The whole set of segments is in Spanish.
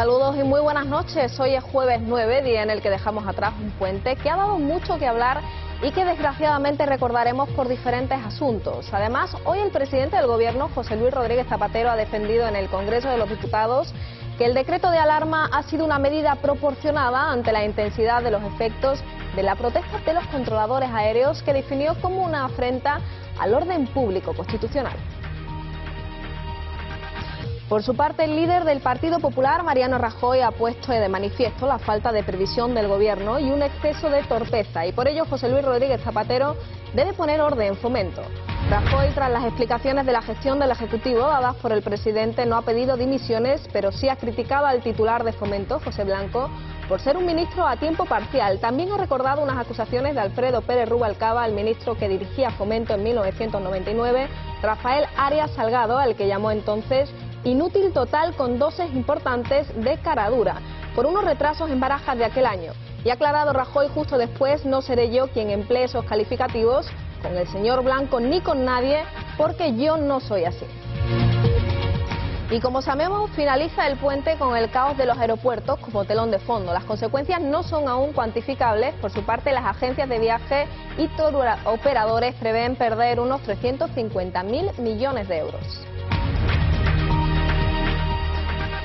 Saludos y muy buenas noches. Hoy es jueves 9, día en el que dejamos atrás un puente que ha dado mucho que hablar y que desgraciadamente recordaremos por diferentes asuntos. Además, hoy el presidente del Gobierno, José Luis Rodríguez Zapatero, ha defendido en el Congreso de los Diputados que el decreto de alarma ha sido una medida proporcionada ante la intensidad de los efectos de la protesta de los controladores aéreos, que definió como una afrenta al orden público constitucional. Por su parte, el líder del Partido Popular, Mariano Rajoy, ha puesto de manifiesto la falta de previsión del Gobierno y un exceso de torpeza, y por ello José Luis Rodríguez Zapatero debe poner orden en Fomento. Rajoy, tras las explicaciones de la gestión del Ejecutivo dadas por el presidente, no ha pedido dimisiones, pero sí ha criticado al titular de Fomento, José Blanco, por ser un ministro a tiempo parcial. También ha recordado unas acusaciones de Alfredo Pérez Rubalcaba, el ministro que dirigía Fomento en 1999, Rafael Arias Salgado, al que llamó entonces inútil total con dosis importantes de caradura, por unos retrasos en Barajas de aquel año. Y ha aclarado Rajoy justo después: no seré yo quien emplee esos calificativos con el señor Blanco ni con nadie, porque yo no soy así. Y como sabemos, finaliza el puente con el caos de los aeropuertos como telón de fondo. Las consecuencias no son aún cuantificables. Por su parte, las agencias de viaje y operadores prevén perder unos 350.000 millones de euros.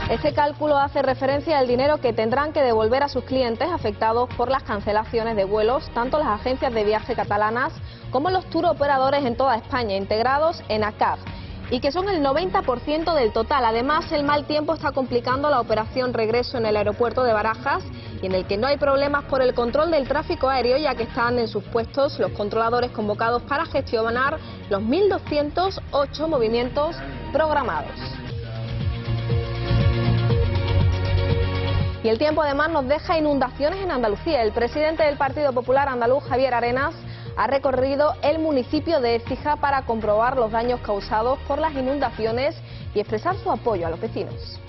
Este cálculo hace referencia al dinero que tendrán que devolver a sus clientes afectados por las cancelaciones de vuelos, tanto las agencias de viaje catalanas como los tour operadores en toda España, integrados en ACAB, y que son el 90% del total. Además, el mal tiempo está complicando la operación regreso en el aeropuerto de Barajas, y en el que no hay problemas por el control del tráfico aéreo, ya que están en sus puestos los controladores convocados para gestionar los 1.208 movimientos programados. Y el tiempo además nos deja inundaciones en Andalucía. El presidente del Partido Popular andaluz, Javier Arenas, ha recorrido el municipio de Écija para comprobar los daños causados por las inundaciones y expresar su apoyo a los vecinos.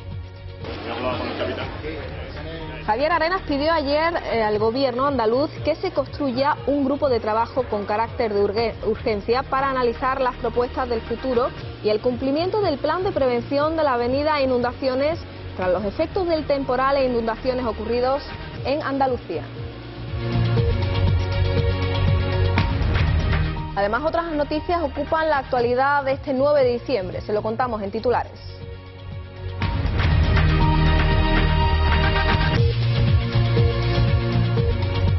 Javier Arenas pidió ayer al gobierno andaluz que se construya un grupo de trabajo con carácter de urgencia para analizar las propuestas del futuro y el cumplimiento del plan de prevención de la avenida inundaciones tras los efectos del temporal e inundaciones ocurridos en Andalucía. Además, otras noticias ocupan la actualidad de este 9 de diciembre. Se lo contamos en titulares.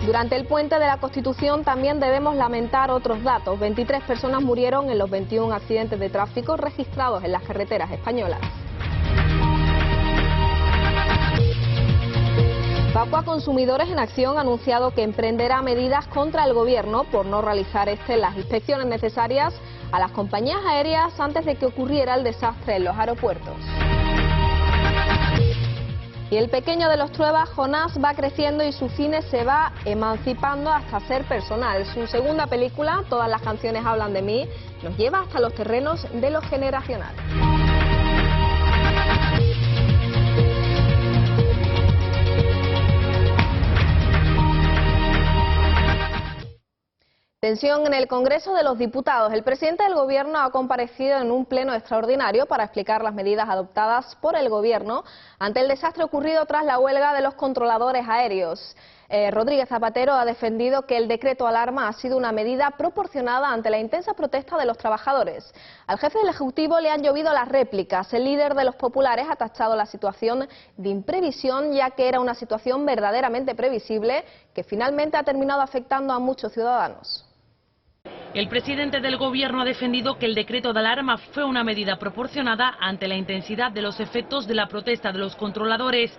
Durante el puente de la Constitución también debemos lamentar otros datos. 23 personas murieron en los 21 accidentes de tráfico registrados en las carreteras españolas. Facua Consumidores en Acción ha anunciado que emprenderá medidas contra el Gobierno por no realizar las inspecciones necesarias a las compañías aéreas antes de que ocurriera el desastre en los aeropuertos. Y el pequeño de los Truebas, Jonás, va creciendo y su cine se va emancipando hasta ser personal. Su segunda película, Todas las canciones hablan de mí, nos lleva hasta los terrenos de lo generacional. Tensión en el Congreso de los Diputados. El presidente del Gobierno ha comparecido en un pleno extraordinario para explicar las medidas adoptadas por el Gobierno ante el desastre ocurrido tras la huelga de los controladores aéreos. Rodríguez Zapatero ha defendido que el decreto alarma ha sido una medida proporcionada ante la intensa protesta de los trabajadores. Al jefe del Ejecutivo le han llovido las réplicas. El líder de los populares ha tachado la situación de imprevisión, ya que era una situación verdaderamente previsible que finalmente ha terminado afectando a muchos ciudadanos. El presidente del Gobierno ha defendido que el decreto de alarma fue una medida proporcionada ante la intensidad de los efectos de la protesta de los controladores.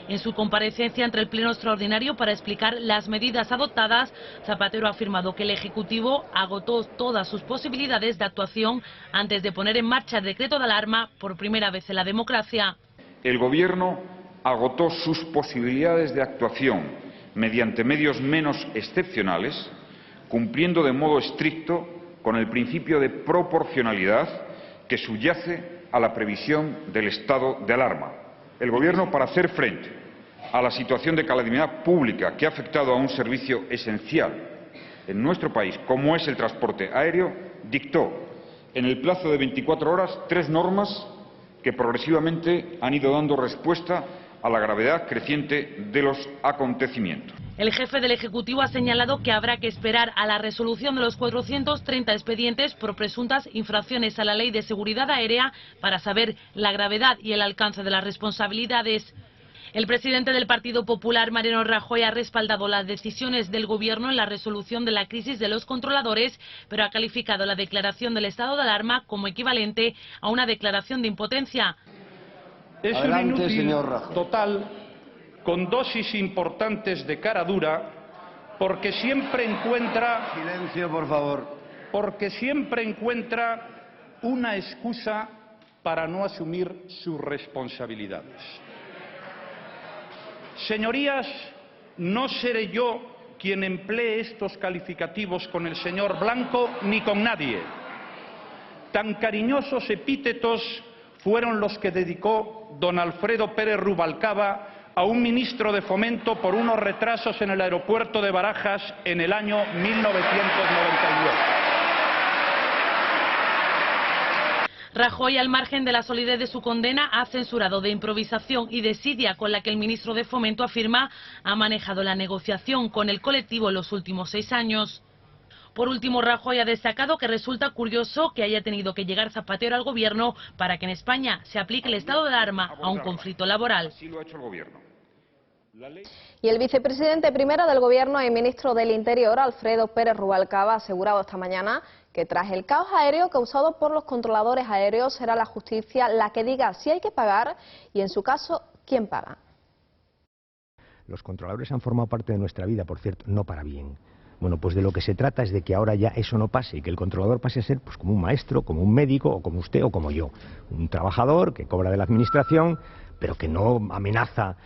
En su comparecencia ante el Pleno Extraordinario para explicar las medidas adoptadas, Zapatero ha afirmado que el Ejecutivo agotó todas sus posibilidades de actuación antes de poner en marcha el decreto de alarma por primera vez en la democracia. El Gobierno agotó sus posibilidades de actuación mediante medios menos excepcionales, cumpliendo de modo estricto con el principio de proporcionalidad que subyace a la previsión del estado de alarma. El Gobierno, para hacer frente a la situación de calamidad pública que ha afectado a un servicio esencial en nuestro país, como es el transporte aéreo, dictó en el plazo de 24 horas 3 normas que progresivamente han ido dando respuesta a la gravedad creciente de los acontecimientos. El jefe del Ejecutivo ha señalado que habrá que esperar a la resolución de los 430 expedientes por presuntas infracciones a la Ley de Seguridad Aérea para saber la gravedad y el alcance de las responsabilidades. El presidente del Partido Popular, Mariano Rajoy, ha respaldado las decisiones del Gobierno en la resolución de la crisis de los controladores, pero ha calificado la declaración del estado de alarma como equivalente a una declaración de impotencia. Es un inútil total, con dosis importantes de cara dura, porque siempre encuentra... Silencio, por favor. Porque siempre encuentra una excusa para no asumir sus responsabilidades. Señorías, no seré yo quien emplee estos calificativos con el señor Blanco ni con nadie. Tan cariñosos epítetos fueron los que dedicó don Alfredo Pérez Rubalcaba a un ministro de Fomento por unos retrasos en el aeropuerto de Barajas en el año 1998. Rajoy, al margen de la solidez de su condena, ha censurado de improvisación y desidia con la que el ministro de Fomento afirma ha manejado la negociación con el colectivo en los últimos 6 años. Por último, Rajoy ha destacado que resulta curioso que haya tenido que llegar Zapatero al Gobierno para que en España se aplique el estado de alarma a un conflicto laboral. Así lo ha hecho el Gobierno. Y el vicepresidente primero del Gobierno y ministro del Interior, Alfredo Pérez Rubalcaba, ha asegurado esta mañana que tras el caos aéreo causado por los controladores aéreos será la justicia la que diga si hay que pagar y, en su caso, quién paga. Los controladores han formado parte de nuestra vida, por cierto, no para bien. Bueno, pues de lo que se trata es de que ahora ya eso no pase y que el controlador pase a ser pues como un maestro, como un médico o como usted o como yo. Un trabajador que cobra de la administración, pero que no amenaza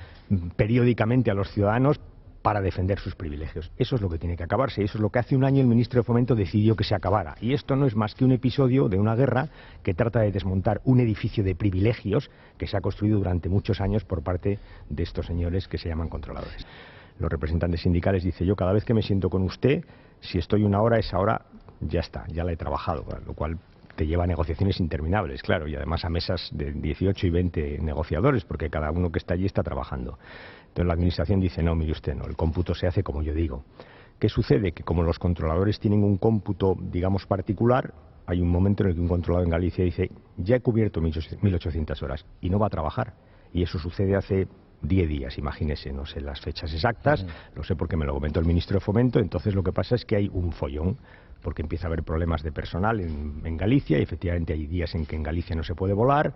periódicamente a los ciudadanos para defender sus privilegios. Eso es lo que tiene que acabarse y eso es lo que hace un año el ministro de Fomento decidió que se acabara. Y esto no es más que un episodio de una guerra que trata de desmontar un edificio de privilegios que se ha construido durante muchos años por parte de estos señores que se llaman controladores. Los representantes sindicales dicen, yo cada vez que me siento con usted, si estoy una hora, esa hora ya está, ya la he trabajado, lo cual te lleva a negociaciones interminables, claro, y además a mesas de 18 y 20 negociadores, porque cada uno que está allí está trabajando. Entonces la administración dice, no, mire usted, no, el cómputo se hace como yo digo. ¿Qué sucede? Que como los controladores tienen un cómputo, digamos, particular, hay un momento en el que un controlador en Galicia dice, ya he cubierto 1.800 horas y no va a trabajar. Y eso sucede hace 10 días, imagínese, no sé las fechas exactas, lo sé porque me lo comentó el ministro de Fomento. Entonces lo que pasa es que hay un follón, porque empieza a haber problemas de personal en Galicia, y efectivamente hay días en que en Galicia no se puede volar.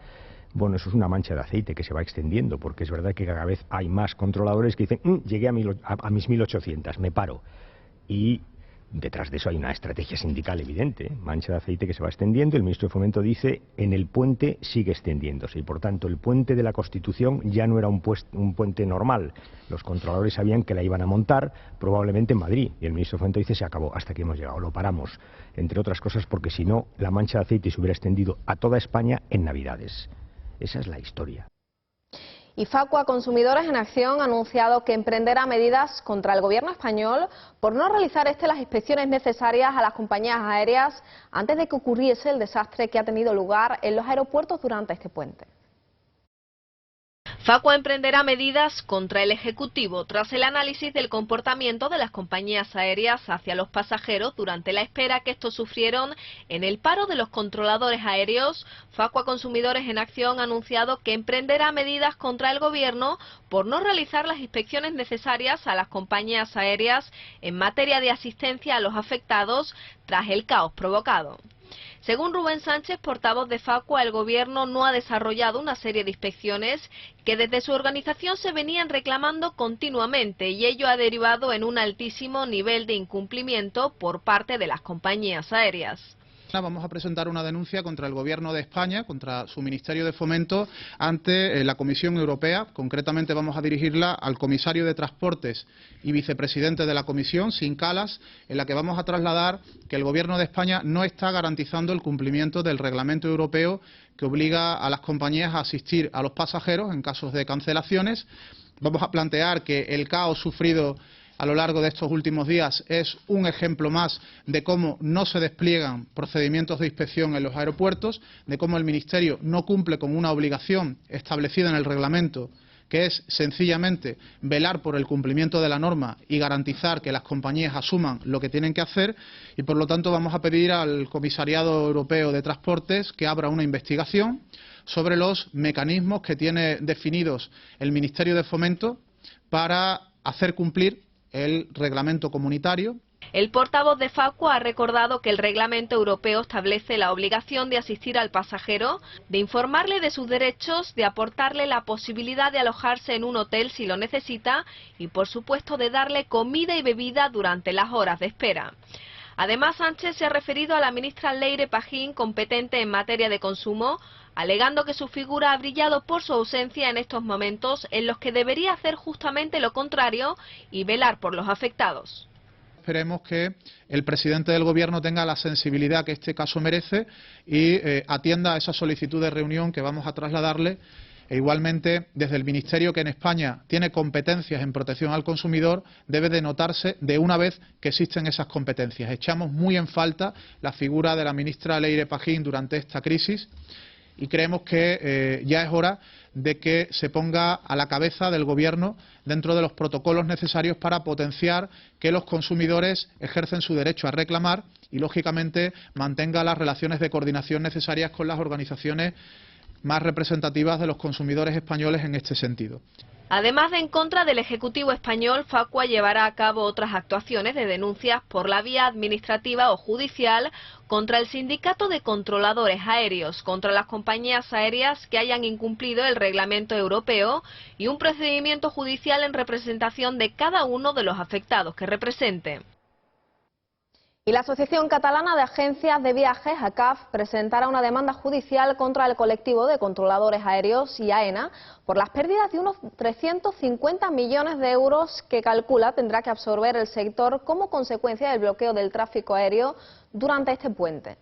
Bueno, eso es una mancha de aceite que se va extendiendo, porque es verdad que cada vez hay más controladores que dicen, llegué a mis 1.800, me paro. Y detrás de eso hay una estrategia sindical evidente, mancha de aceite que se va extendiendo. El ministro de Fomento dice, en el puente sigue extendiéndose, y por tanto el puente de la Constitución ya no era un puente normal. Los controladores sabían que la iban a montar probablemente en Madrid, y el ministro de Fomento dice, se acabó, hasta aquí hemos llegado, lo paramos. Entre otras cosas porque si no, la mancha de aceite se hubiera extendido a toda España en Navidades. Esa es la historia. Y Facua Consumidores en Acción ha anunciado que emprenderá medidas contra el gobierno español por no realizar las inspecciones necesarias a las compañías aéreas antes de que ocurriese el desastre que ha tenido lugar en los aeropuertos durante este puente. Facua emprenderá medidas contra el Ejecutivo tras el análisis del comportamiento de las compañías aéreas hacia los pasajeros durante la espera que estos sufrieron en el paro de los controladores aéreos. Facua Consumidores en Acción ha anunciado que emprenderá medidas contra el Gobierno por no realizar las inspecciones necesarias a las compañías aéreas en materia de asistencia a los afectados tras el caos provocado. Según Rubén Sánchez, portavoz de Facua, el Gobierno no ha desarrollado una serie de inspecciones que desde su organización se venían reclamando continuamente, y ello ha derivado en un altísimo nivel de incumplimiento por parte de las compañías aéreas. Vamos a presentar una denuncia contra el Gobierno de España, contra su Ministerio de Fomento, ante la Comisión Europea. Concretamente vamos a dirigirla al comisario de Transportes y vicepresidente de la Comisión, Siim Kallas, en la que vamos a trasladar que el Gobierno de España no está garantizando el cumplimiento del reglamento europeo que obliga a las compañías a asistir a los pasajeros en casos de cancelaciones. Vamos a plantear que el caos sufrido a lo largo de estos últimos días es un ejemplo más de cómo no se despliegan procedimientos de inspección en los aeropuertos, de cómo el Ministerio no cumple con una obligación establecida en el reglamento, que es sencillamente velar por el cumplimiento de la norma y garantizar que las compañías asuman lo que tienen que hacer, y por lo tanto vamos a pedir al Comisariado Europeo de Transportes que abra una investigación sobre los mecanismos que tiene definidos el Ministerio de Fomento para hacer cumplir el reglamento comunitario. El portavoz de Facua ha recordado que el reglamento europeo establece la obligación de asistir al pasajero, de informarle de sus derechos, de aportarle la posibilidad de alojarse en un hotel si lo necesita y, por supuesto, de darle comida y bebida durante las horas de espera. Además, Sánchez se ha referido a la ministra Leire Pagín, competente en materia de consumo, alegando que su figura ha brillado por su ausencia en estos momentos en los que debería hacer justamente lo contrario y velar por los afectados. Esperemos que el presidente del Gobierno tenga la sensibilidad que este caso merece y atienda a esa solicitud de reunión que vamos a trasladarle. E igualmente, desde el Ministerio, que en España tiene competencias en protección al consumidor, debe de notarse de una vez que existen esas competencias. Echamos muy en falta la figura de la ministra Leire Pagín durante esta crisis y creemos que ya es hora de que se ponga a la cabeza del Gobierno dentro de los protocolos necesarios para potenciar que los consumidores ejercen su derecho a reclamar y, lógicamente, mantenga las relaciones de coordinación necesarias con las organizaciones más representativas de los consumidores españoles en este sentido. Además de en contra del Ejecutivo español, Facua llevará a cabo otras actuaciones de denuncias por la vía administrativa o judicial contra el Sindicato de Controladores Aéreos, contra las compañías aéreas que hayan incumplido el reglamento europeo y un procedimiento judicial en representación de cada uno de los afectados que represente. Y la Asociación Catalana de Agencias de Viajes, ACAV, presentará una demanda judicial contra el colectivo de controladores aéreos y AENA por las pérdidas de unos 350 millones de euros que calcula tendrá que absorber el sector como consecuencia del bloqueo del tráfico aéreo durante este puente.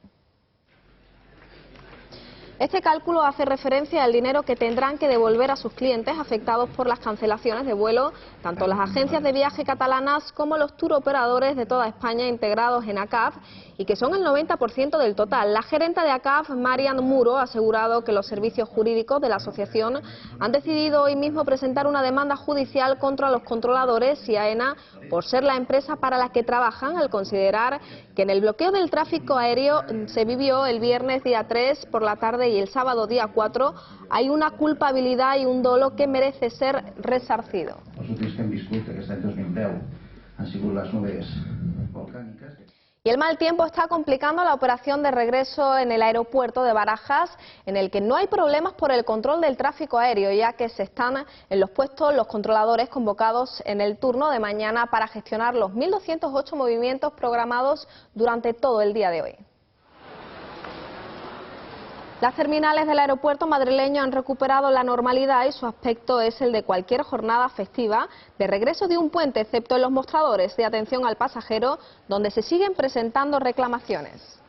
Este cálculo hace referencia al dinero que tendrán que devolver a sus clientes afectados por las cancelaciones de vuelo, tanto las agencias de viaje catalanas como los tour operadores de toda España integrados en ACAV, y que son el 90% del total. La gerenta de ACAV, Marian Muro, ha asegurado que los servicios jurídicos de la asociación han decidido hoy mismo presentar una demanda judicial contra los controladores y AENA por ser la empresa para la que trabajan, al considerar que en el bloqueo del tráfico aéreo se vivió el viernes día 3 por la tarde y el sábado día 4 hay una culpabilidad y un dolo que merece ser resarcido. Els últims que hem viscut aquest any 2010 han sigut les nubes volcàniques. Y el mal tiempo está complicando la operación de regreso en el aeropuerto de Barajas, en el que no hay problemas por el control del tráfico aéreo, ya que se están en los puestos los controladores convocados en el turno de mañana para gestionar los 1.208 movimientos programados durante todo el día de hoy. Las terminales del aeropuerto madrileño han recuperado la normalidad y su aspecto es el de cualquier jornada festiva de regreso de un puente, excepto en los mostradores de atención al pasajero, donde se siguen presentando reclamaciones.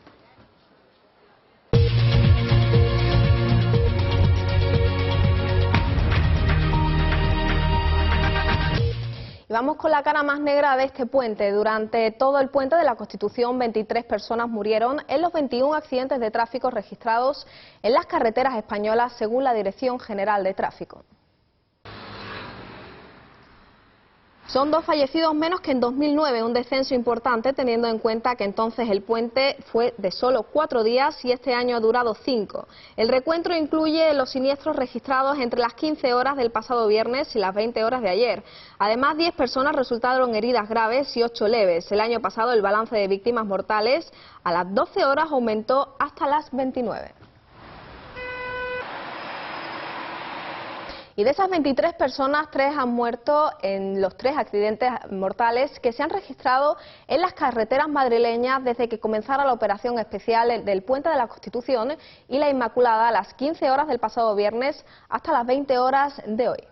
Y vamos con la cara más negra de este puente. Durante todo el puente de la Constitución, 23 personas murieron en los 21 accidentes de tráfico registrados en las carreteras españolas, según la Dirección General de Tráfico. Son 2 fallecidos menos que en 2009, un descenso importante teniendo en cuenta que entonces el puente fue de solo 4 días y este año ha durado 5. El recuento incluye los siniestros registrados entre las 15 horas del pasado viernes y las 20 horas de ayer. Además, 10 personas resultaron heridas graves y 8 leves. El año pasado el balance de víctimas mortales a las 12 horas aumentó hasta las 29. Y de esas 23 personas, 3 han muerto en los 3 accidentes mortales que se han registrado en las carreteras madrileñas desde que comenzara la operación especial del Puente de la Constitución y la Inmaculada a las 15 horas del pasado viernes hasta las 20 horas de hoy.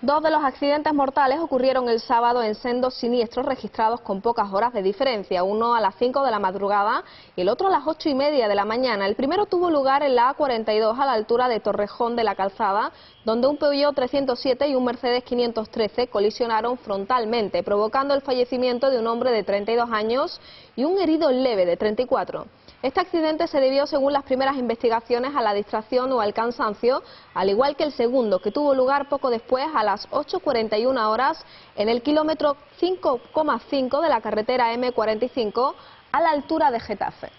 2 de los accidentes mortales ocurrieron el sábado en sendos siniestros registrados con pocas horas de diferencia, uno a las 5 de la madrugada y el otro a las 8:30 de la mañana. El primero tuvo lugar en la A42 a la altura de Torrejón de la Calzada, donde un Peugeot 307 y un Mercedes 513 colisionaron frontalmente, provocando el fallecimiento de un hombre de 32 años y un herido leve de 34. Este accidente se debió, según las primeras investigaciones, a la distracción o al cansancio, al igual que el segundo, que tuvo lugar poco después, a las 8:41 horas, en el kilómetro 5,5 de la carretera M45, a la altura de Getafe.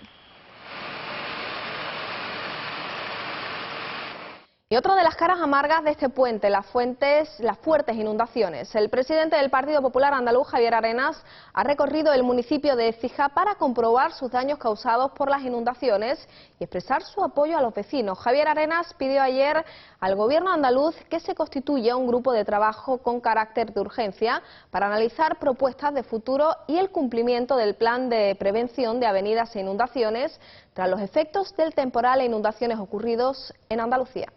Y otra de las caras amargas de este puente, las fuertes inundaciones. El presidente del Partido Popular andaluz, Javier Arenas, ha recorrido el municipio de Écija para comprobar sus daños causados por las inundaciones y expresar su apoyo a los vecinos. Javier Arenas pidió ayer al gobierno andaluz que se constituya un grupo de trabajo con carácter de urgencia para analizar propuestas de futuro y el cumplimiento del plan de prevención de avenidas e inundaciones tras los efectos del temporal e inundaciones ocurridos en Andalucía.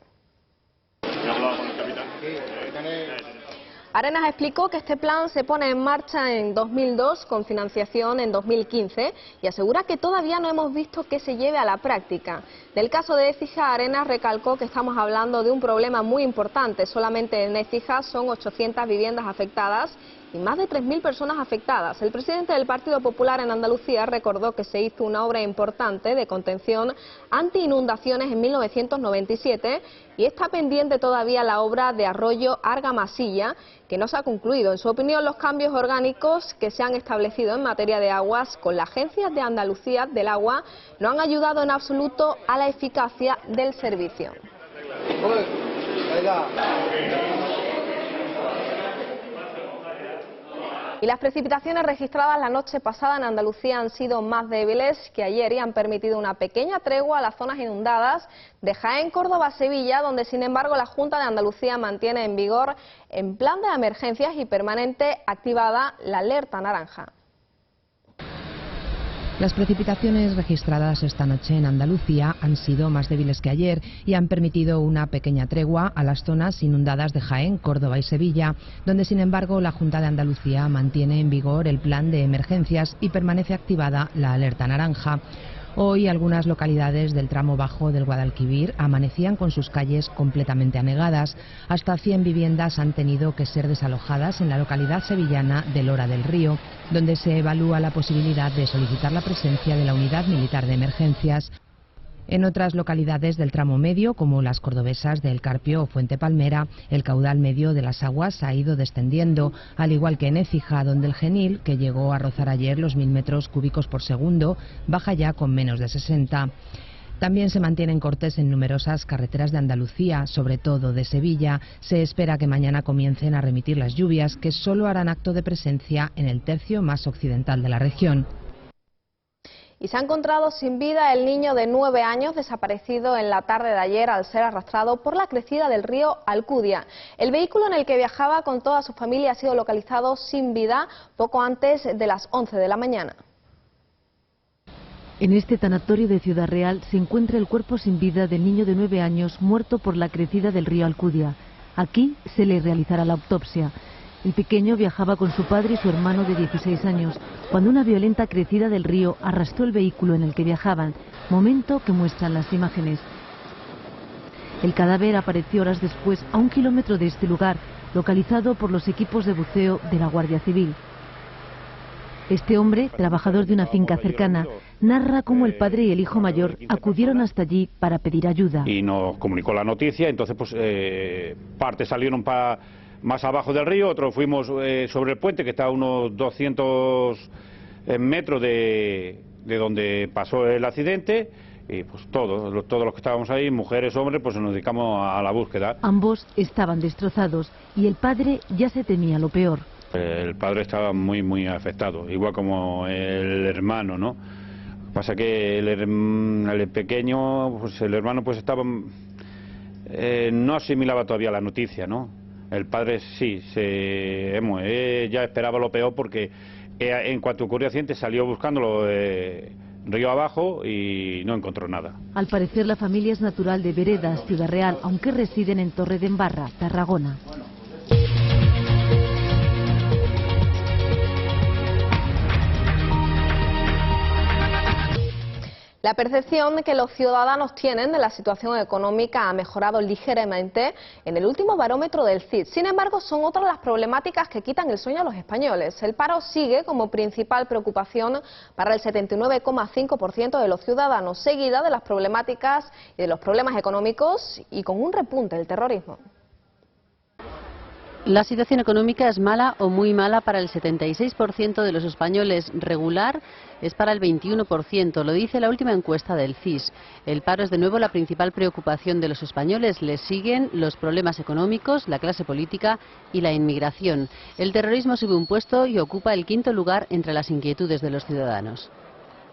Arenas explicó que este plan se pone en marcha en 2002 con financiación en 2015 y asegura que todavía no hemos visto que se lleve a la práctica. Del caso de Écija, Arenas recalcó que estamos hablando de un problema muy importante. Solamente en Écija son 800 viviendas afectadas y más de 3.000 personas afectadas. El presidente del Partido Popular en Andalucía recordó que se hizo una obra importante de contención anti-inundaciones en 1997 y está pendiente todavía la obra de Arroyo Argamasilla, que no se ha concluido. En su opinión, los cambios orgánicos que se han establecido en materia de aguas con la Agencia de Andalucía del Agua no han ayudado en absoluto a la eficacia del servicio. Y las precipitaciones registradas la noche pasada en Andalucía han sido más débiles que ayer y han permitido una pequeña tregua a las zonas inundadas de Jaén, Córdoba, Sevilla, donde sin embargo la Junta de Andalucía mantiene en vigor en plan de emergencias y permanente activada la alerta naranja. Las precipitaciones registradas esta noche en Andalucía han sido más débiles que ayer y han permitido una pequeña tregua a las zonas inundadas de Jaén, Córdoba y Sevilla, donde sin embargo la Junta de Andalucía mantiene en vigor el plan de emergencias y permanece activada la alerta naranja. Hoy algunas localidades del tramo bajo del Guadalquivir amanecían con sus calles completamente anegadas. Hasta 100 viviendas han tenido que ser desalojadas en la localidad sevillana de Lora del Río, donde se evalúa la posibilidad de solicitar la presencia de la Unidad Militar de Emergencias. En otras localidades del tramo medio, como las cordobesas de El Carpio o Fuente Palmera, el caudal medio de las aguas ha ido descendiendo, al igual que en Écija, donde el Genil, que llegó a rozar ayer los 1000 metros cúbicos por segundo, baja ya con menos de 60. También se mantienen cortes en numerosas carreteras de Andalucía, sobre todo de Sevilla. Se espera que mañana comiencen a remitir las lluvias, que solo harán acto de presencia en el tercio más occidental de la región. Y se ha encontrado sin vida el niño de 9 años desaparecido en la tarde de ayer al ser arrastrado por la crecida del río Alcudia. El vehículo en el que viajaba con toda su familia ha sido localizado sin vida poco antes de las 11 de la mañana. En este tanatorio de Ciudad Real se encuentra el cuerpo sin vida del niño de 9 años muerto por la crecida del río Alcudia. Aquí se le realizará la autopsia. El pequeño viajaba con su padre y su hermano de 16 años, cuando una violenta crecida del río arrastró el vehículo en el que viajaban, momento que muestran las imágenes. El cadáver apareció horas después a 1 kilómetro de este lugar, localizado por los equipos de buceo de la Guardia Civil. Este hombre, trabajador de una finca cercana, narra cómo el padre y el hijo mayor acudieron hasta allí para pedir ayuda. Y nos comunicó la noticia, entonces pues parte salieron más abajo del río, otros fuimos sobre el puente, que está a unos 200 metros de donde pasó el accidente, y pues todos los que estábamos ahí, mujeres, hombres, pues nos dedicamos a la búsqueda. Ambos estaban destrozados y el padre ya se temía lo peor. El padre estaba muy afectado, igual como el hermano, ¿no? Pasa que el pequeño, pues el hermano pues estaba, no asimilaba todavía la noticia, ¿no? El padre sí, ya esperaba lo peor porque en cuanto ocurrió el accidente salió buscándolo río abajo y no encontró nada. Al parecer la familia es natural de Veredas, Ciudad Real, aunque residen en Torredembarra, Tarragona. La percepción que los ciudadanos tienen de la situación económica ha mejorado ligeramente en el último barómetro del CIS. Sin embargo, son otras las problemáticas que quitan el sueño a los españoles. El paro sigue como principal preocupación para el 79,5% de los ciudadanos, seguida de las problemáticas y de los problemas económicos y con un repunte del terrorismo. La situación económica es mala o muy mala para el 76% de los españoles, regular es para el 21%, lo dice la última encuesta del CIS. El paro es de nuevo la principal preocupación de los españoles, les siguen los problemas económicos, la clase política y la inmigración. El terrorismo sube un puesto y ocupa el 5º lugar entre las inquietudes de los ciudadanos.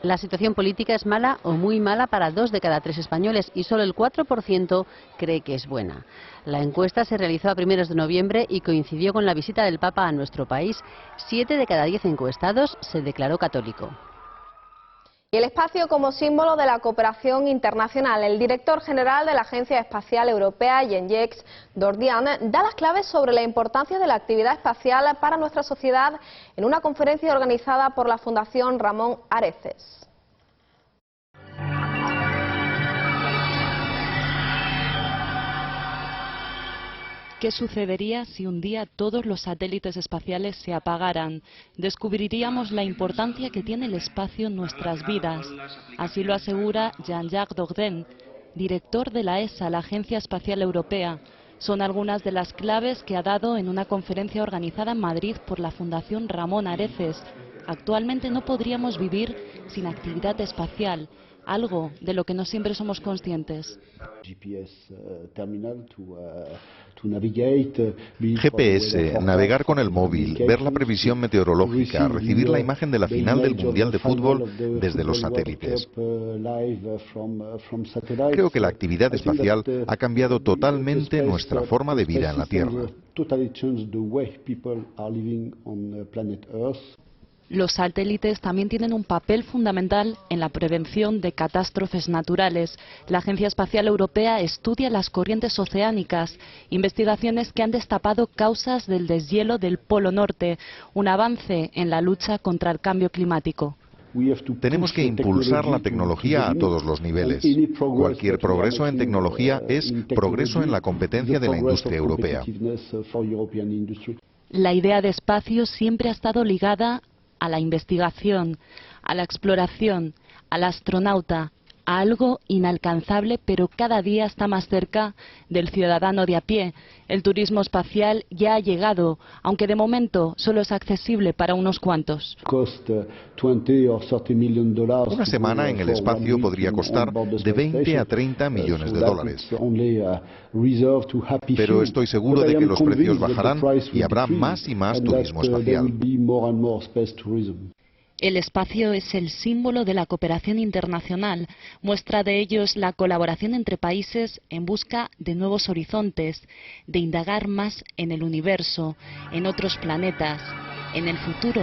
La situación política es mala o muy mala para 2 de cada 3 españoles y solo el 4% cree que es buena. La encuesta se realizó a primeros de noviembre y coincidió con la visita del Papa a nuestro país. 7 de cada 10 encuestados se declaró católico. Y el espacio como símbolo de la cooperación internacional. El director general de la Agencia Espacial Europea, Jean-Jacques Dordian, da las claves sobre la importancia de la actividad espacial para nuestra sociedad en una conferencia organizada por la Fundación Ramón Areces. ¿Qué sucedería si un día todos los satélites espaciales se apagaran? Descubriríamos la importancia que tiene el espacio en nuestras vidas. Así lo asegura Jean-Jacques Dordian, director de la ESA, la Agencia Espacial Europea. Son algunas de las claves que ha dado en una conferencia organizada en Madrid por la Fundación Ramón Areces. Actualmente no podríamos vivir sin actividad espacial, algo de lo que no siempre somos conscientes. GPS, navegar con el móvil, ver la previsión meteorológica, recibir la imagen de la final del Mundial de Fútbol desde los satélites. Creo que la actividad espacial ha cambiado totalmente nuestra forma de vida en la Tierra. Los satélites también tienen un papel fundamental en la prevención de catástrofes naturales. La Agencia Espacial Europea estudia las corrientes oceánicas, investigaciones que han destapado causas del deshielo del Polo Norte, un avance en la lucha contra el cambio climático. Tenemos que impulsar la tecnología a todos los niveles. Cualquier progreso en tecnología es progreso en la competencia de la industria europea. La idea de espacio siempre ha estado ligada a la investigación, a la exploración, al astronauta, a algo inalcanzable, pero cada día está más cerca del ciudadano de a pie. El turismo espacial ya ha llegado, aunque de momento solo es accesible para unos cuantos. Una semana en el espacio podría costar de 20 a 30 millones de dólares. Pero estoy seguro de que los precios bajarán y habrá más y más turismo espacial. El espacio es el símbolo de la cooperación internacional. Muestra de ello es la colaboración entre países en busca de nuevos horizontes, de indagar más en el universo, en otros planetas, en el futuro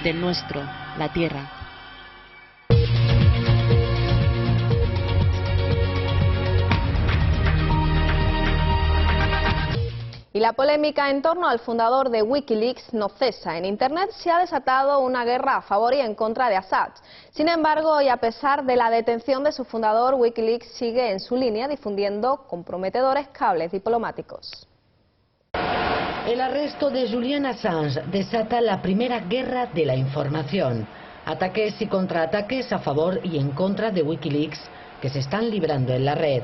del nuestro, la Tierra. Y la polémica en torno al fundador de Wikileaks no cesa. En Internet se ha desatado una guerra a favor y en contra de Assad. Sin embargo, y a pesar de la detención de su fundador, Wikileaks sigue en su línea difundiendo comprometedores cables diplomáticos. El arresto de Julian Assange desata la primera guerra de la información. Ataques y contraataques a favor y en contra de Wikileaks que se están librando en la red.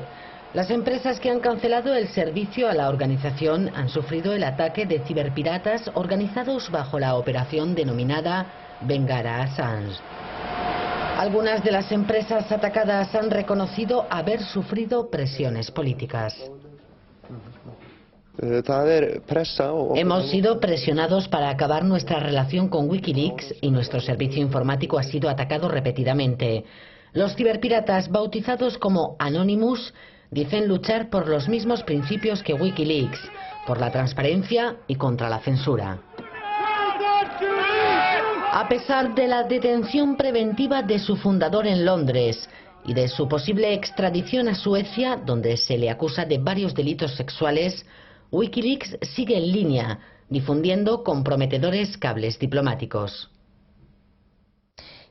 Las empresas que han cancelado el servicio a la organización han sufrido el ataque de ciberpiratas organizados bajo la operación denominada Vengar a Assange. Algunas de las empresas atacadas han reconocido haber sufrido presiones políticas. Hemos sido presionados para acabar nuestra relación con Wikileaks y nuestro servicio informático ha sido atacado repetidamente. Los ciberpiratas, bautizados como Anonymous, dicen luchar por los mismos principios que Wikileaks, por la transparencia y contra la censura. A pesar de la detención preventiva de su fundador en Londres y de su posible extradición a Suecia, donde se le acusa de varios delitos sexuales, Wikileaks sigue en línea, difundiendo comprometedores cables diplomáticos.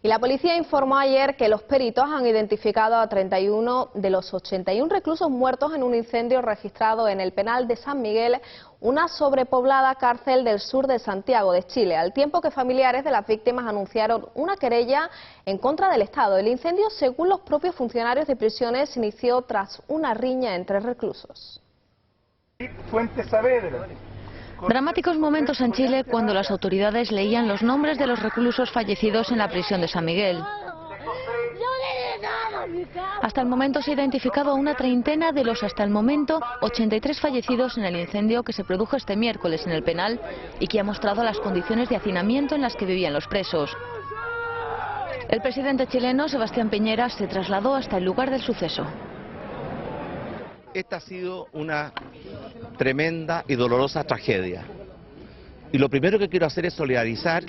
Y la policía informó ayer que los peritos han identificado a 31 de los 81 reclusos muertos en un incendio registrado en el penal de San Miguel, una sobrepoblada cárcel del sur de Santiago de Chile, al tiempo que familiares de las víctimas anunciaron una querella en contra del Estado. El incendio, según los propios funcionarios de prisiones, se inició tras una riña entre reclusos. Fuente Saavedra. Dramáticos momentos en Chile cuando las autoridades leían los nombres de los reclusos fallecidos en la prisión de San Miguel. Hasta el momento se ha identificado a una treintena de los hasta el momento 83 fallecidos en el incendio que se produjo este miércoles en el penal y que ha mostrado las condiciones de hacinamiento en las que vivían los presos. El presidente chileno, Sebastián Piñera, se trasladó hasta el lugar del suceso. Esta ha sido una tremenda y dolorosa tragedia. Y lo primero que quiero hacer es solidarizar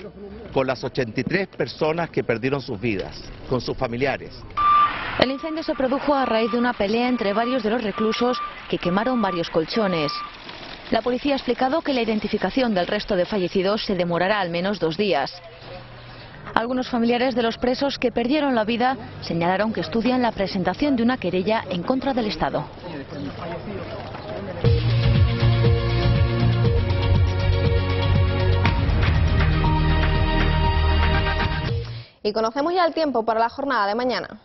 con las 83 personas que perdieron sus vidas, con sus familiares. El incendio se produjo a raíz de una pelea entre varios de los reclusos que quemaron varios colchones. La policía ha explicado que la identificación del resto de fallecidos se demorará al menos 2 días. Algunos familiares de los presos que perdieron la vida señalaron que estudian la presentación de una querella en contra del Estado. Y conocemos ya el tiempo para la jornada de mañana.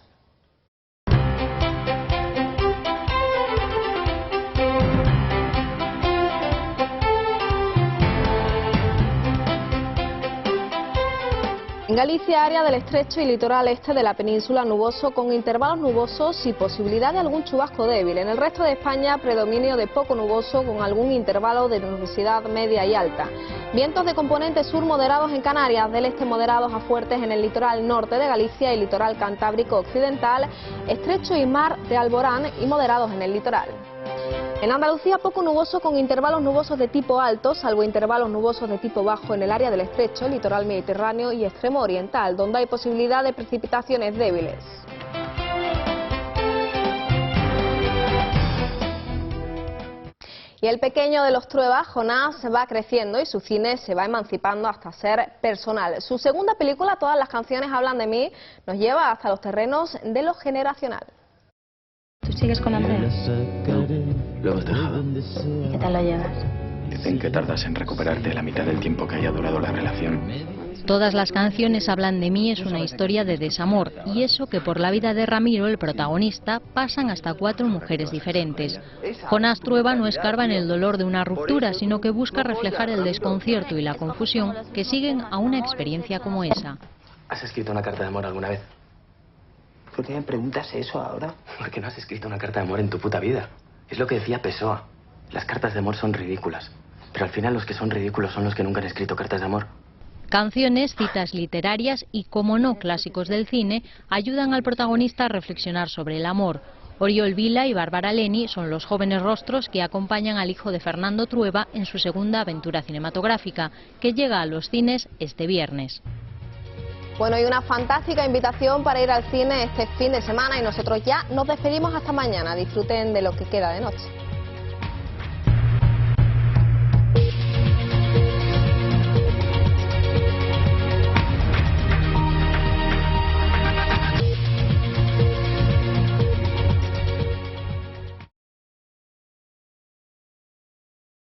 En Galicia, área del estrecho y litoral este de la península, nuboso con intervalos nubosos y posibilidad de algún chubasco débil. En el resto de España, predominio de poco nuboso con algún intervalo de nubosidad media y alta. Vientos de componente sur moderados en Canarias, del este moderados a fuertes en el litoral norte de Galicia y litoral cantábrico occidental, estrecho y mar de Alborán y moderados en el litoral. En Andalucía, poco nuboso con intervalos nubosos de tipo alto, salvo intervalos nubosos de tipo bajo en el área del estrecho, litoral mediterráneo y extremo oriental, donde hay posibilidad de precipitaciones débiles. Y el pequeño de los Trueba, Jonás, va creciendo y su cine se va emancipando hasta ser personal. Su segunda película, Todas las canciones hablan de mí, nos lleva hasta los terrenos de lo generacional. ¿Tú sigues con Andrea? Lo hemos dejado. ¿Y qué tal lo llevas? Dicen que tardas en recuperarte la mitad del tiempo que haya durado la relación. Todas las canciones hablan de mí es una historia de desamor, y eso que por la vida de Ramiro, el protagonista, pasan hasta 4 mujeres diferentes. Jonás Trueba no escarba en el dolor de una ruptura, sino que busca reflejar el desconcierto y la confusión que siguen a una experiencia como esa. ¿Has escrito una carta de amor alguna vez? ¿Por qué me preguntas eso ahora? Porque no has escrito una carta de amor en tu puta vida. Es lo que decía Pessoa. Las cartas de amor son ridículas. Pero al final los que son ridículos son los que nunca han escrito cartas de amor. Canciones, citas literarias y, como no, clásicos del cine ayudan al protagonista a reflexionar sobre el amor. Oriol Vila y Bárbara Leni son los jóvenes rostros que acompañan al hijo de Fernando Trueba en su segunda aventura cinematográfica, que llega a los cines este viernes. Bueno, y una fantástica invitación para ir al cine este fin de semana y nosotros ya nos despedimos hasta mañana. Disfruten de lo que queda de noche.